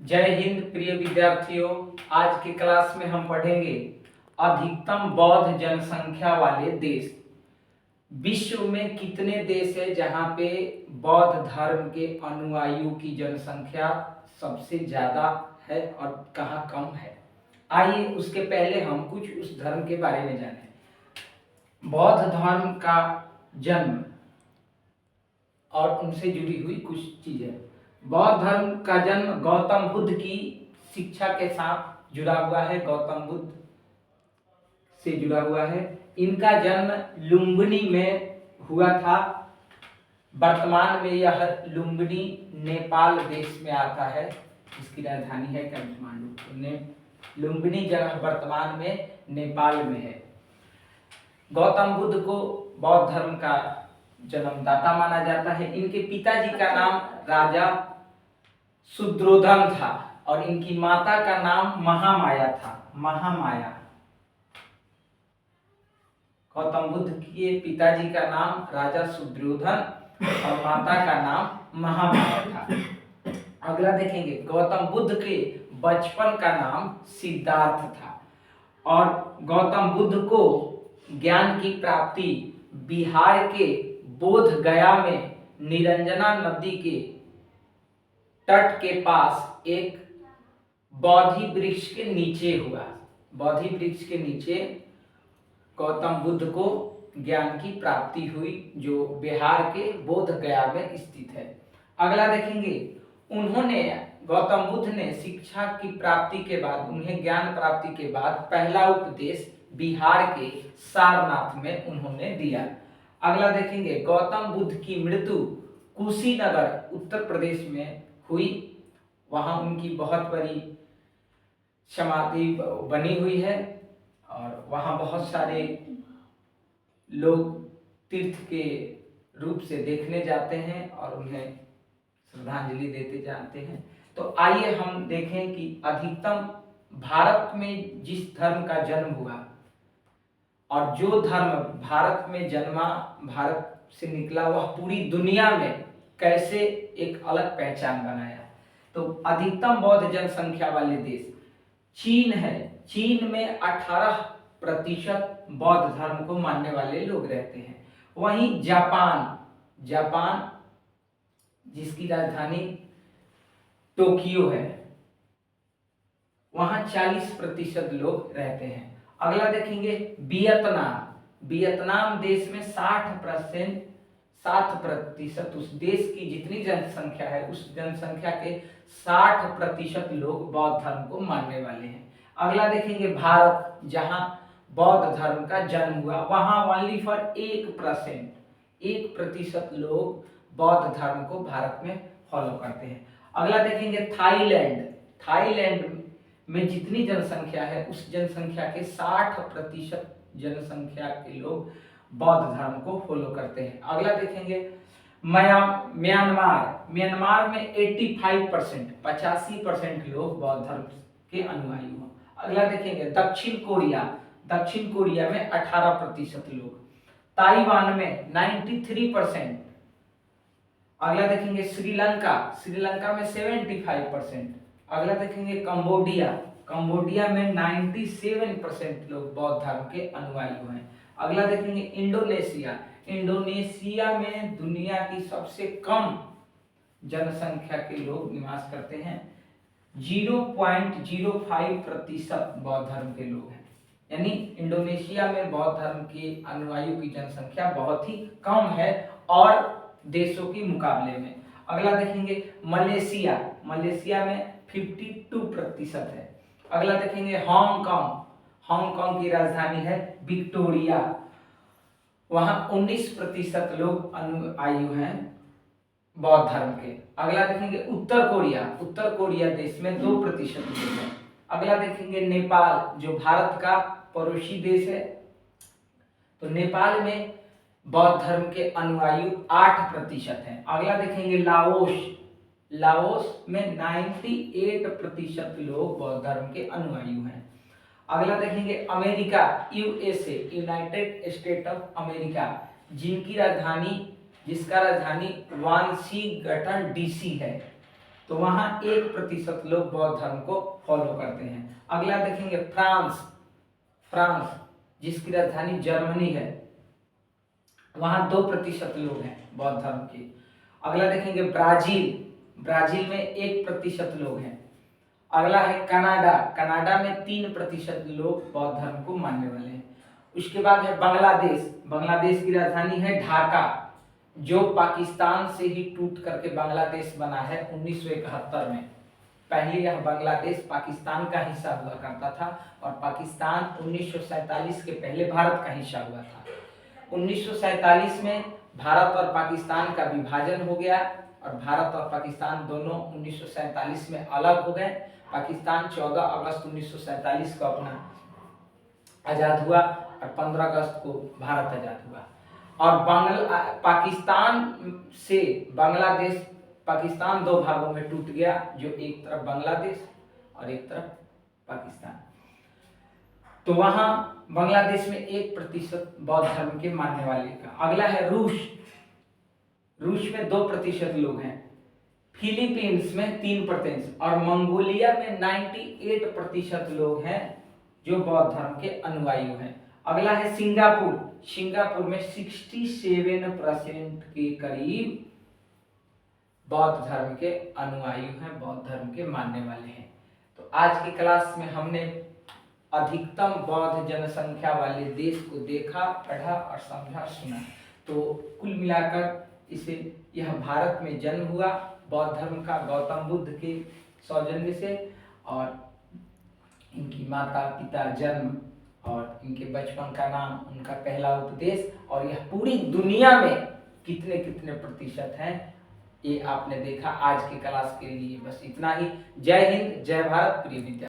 जय हिंद प्रिय विद्यार्थियों। आज के क्लास में हम पढ़ेंगे अधिकतम बौद्ध जनसंख्या वाले देश। विश्व में कितने देश है जहां पे बौद्ध धर्म के अनुयायियों की जनसंख्या सबसे ज्यादा है और कहां कम है। आइए उसके पहले हम कुछ उस धर्म के बारे में जानें। बौद्ध धर्म का जन्म और उनसे जुड़ी हुई कुछ चीजें। बौद्ध धर्म का जन्म गौतम बुद्ध की शिक्षा के साथ जुड़ा हुआ है, गौतम बुद्ध से जुड़ा हुआ है। इनका जन्म लुम्बिनी में हुआ था। वर्तमान में यह लुम्बिनी नेपाल देश में आता है। इसकी राजधानी है काठमांडू। लुम्बिनी जगह वर्तमान में नेपाल में है। गौतम बुद्ध को बौद्ध धर्म का जन्मदाता माना जाता है। इनके पिताजी का नाम राजा शुद्रोधन था और इनकी माता का नाम महामाया था। महामाया। गौतम बुद्ध के पिताजी का नाम राजा शुद्रोधन और माता का नाम महामाया था। अगला देखेंगे, गौतम बुद्ध के बचपन का नाम सिद्धार्थ था और गौतम बुद्ध को ज्ञान की प्राप्ति बिहार के बोध गया में निरंजना नदी के तट के पास एक बोधि वृक्ष के नीचे हुआ। बोधि वृक्ष के नीचे गौतम बुद्ध को ज्ञान की प्राप्ति हुई, जो बिहार के बोध गया में स्थित है। अगला देखेंगे, गौतम बुद्ध ने शिक्षा की प्राप्ति के बाद, उन्हें ज्ञान प्राप्ति के बाद पहला उपदेश बिहार के सारनाथ में उन्होंने दिया। अगला देखेंगे, गौतम बुद्ध की मृत्यु कुशीनगर उत्तर प्रदेश में हुई। वहां उनकी बहुत बड़ी समाधि बनी हुई है और वहां बहुत सारे लोग तीर्थ के रूप से देखने जाते हैं और उन्हें श्रद्धांजलि देते जाते हैं। तो आइए हम देखें कि अधिकतम भारत में जिस धर्म का जन्म हुआ और जो धर्म भारत में जन्मा, भारत से निकला, वह पूरी दुनिया में कैसे एक अलग पहचान बनाया। तो अधिकतम बौद्ध जनसंख्या वाले देश चीन है। चीन में 18% बौद्ध धर्म को मानने वाले लोग रहते हैं। वहीं जापान जिसकी राजधानी टोक्यो है, वहां 40% लोग रहते हैं। अगला देखेंगे, वियतनाम देश में 60% उस देश की जितनी जनसंख्या है, उस जनसंख्या के 60% लोग बौद्ध धर्म को मानने वाले हैं। अगला देखेंगे, भारत, जहां बौद्ध धर्म का जन्म हुआ, वहां ओनली फॉर 1% लोग बौद्ध धर्म को भारत में फॉलो करते हैं। अगला देखेंगे, थाईलैंड में जितनी जनसंख्या है, उस जनसंख्या के 60% जनसंख्या के लोग बौद्ध धर्म को फॉलो करते हैं। अगला देखेंगे, म्यांमार में 85% लोग बौद्ध धर्म के अनुयायी हैं। अगला देखेंगे, दक्षिण कोरिया में 18% लोग। ताइवान में 93%। अगला देखेंगे, श्रीलंका में 75%। अगला देखेंगे, कंबोडिया में 97% लोग बौद्ध धर्म के अनुयायी हैं। अगला देखेंगे, इंडोनेशिया में दुनिया की सबसे कम जनसंख्या के लोग निवास करते हैं। 0.05% बौद्ध धर्म के लोग हैं। यानी इंडोनेशिया में बौद्ध धर्म के अनुयायियों की जनसंख्या बहुत ही कम है और देशों के मुकाबले में। अगला देखेंगे, मलेशिया में 52% है। अगला देखेंगे, हांगकांग की राजधानी है विक्टोरिया, वहां 19% लोग अनुयायी हैं बौद्ध धर्म के। अगला देखेंगे, उत्तर कोरिया देश में 2% लोग हैं। अगला देखेंगे, नेपाल, जो भारत का पड़ोसी देश है, तो नेपाल में बौद्ध धर्म के अनुयायी 8% हैं। अगला देखेंगे, लाओस में 98% लोग बौद्ध धर्म के अनुयायी हैं। अगला देखेंगे, America, USA, United state of America, जिसका राजधानी वाशिंगटन डीसी है, तो वहाँ 1% लोग बौद्ध धर्म को फॉलो करते हैं। अगला देखेंगे फ्रांस। फ्रांस जिसकी राजधानी जर्मनी है, वहाँ 2% लोग हैं बौद्ध धर्म के। अगला देखेंगे ब्राजील। ब्राजील में 1% लोग हैं। अगला है कनाडा। कनाडा में 3% लोग बौद्ध धर्म को मानने वाले हैं। उसके बाद है बांग्लादेश। बांग्लादेश की राजधानी है ढाका, जो पाकिस्तान से ही टूट करके बांग्लादेश बना है 1971 में। पहले यह बांग्लादेश पाकिस्तान का हिस्सा हुआ करता था और पाकिस्तान 1947 के पहले भारत का हिस्सा हुआ था। 1947 में भारत और पाकिस्तान का विभाजन हो गया और भारत और पाकिस्तान दोनों 1947 में अलग हो गए। पाकिस्तान 14 अगस्त 1947 को अपना आज़ाद हुआ और 15 अगस्त को भारत आज़ाद हुआ। और पाकिस्तान से बांग्लादेश, पाकिस्तान 2 भागों में टूट गया, जो एक तरफ बांग्लादेश और एक तरफ पाकिस्तान। तो वहां बांग्लादेश में 1% बौद्ध धर्म के मानने वाले का। अगला है रूस। रूस में 2% लोग हैं। फिलीपींस में 3% और मंगोलिया में 98% लोग हैं जो बौद्ध धर्म के अनुयायी हैं। अगला है सिंगापुर। सिंगापुर में 67% के करीब बौद्ध धर्म के अनुयायी हैं, बौद्ध धर्म के मानने वाले हैं। तो आज की क्लास में हमने अधिकतम बौद्ध जनसंख्या वाले देश को देखा, पढ़ा और समझा, सुना। तो कुल मिलाकर इसे यह भारत में जन्म हुआ बौद्ध धर्म का गौतम बुद्ध के सौजन्य से, और इनकी माता पिता, जन्म और इनके बचपन का नाम, उनका पहला उपदेश, और यह पूरी दुनिया में कितने कितने प्रतिशत हैं ये आपने देखा। आज की क्लास के लिए बस इतना ही। जय हिंद, जय भारत, प्रिय विद्यार्थी।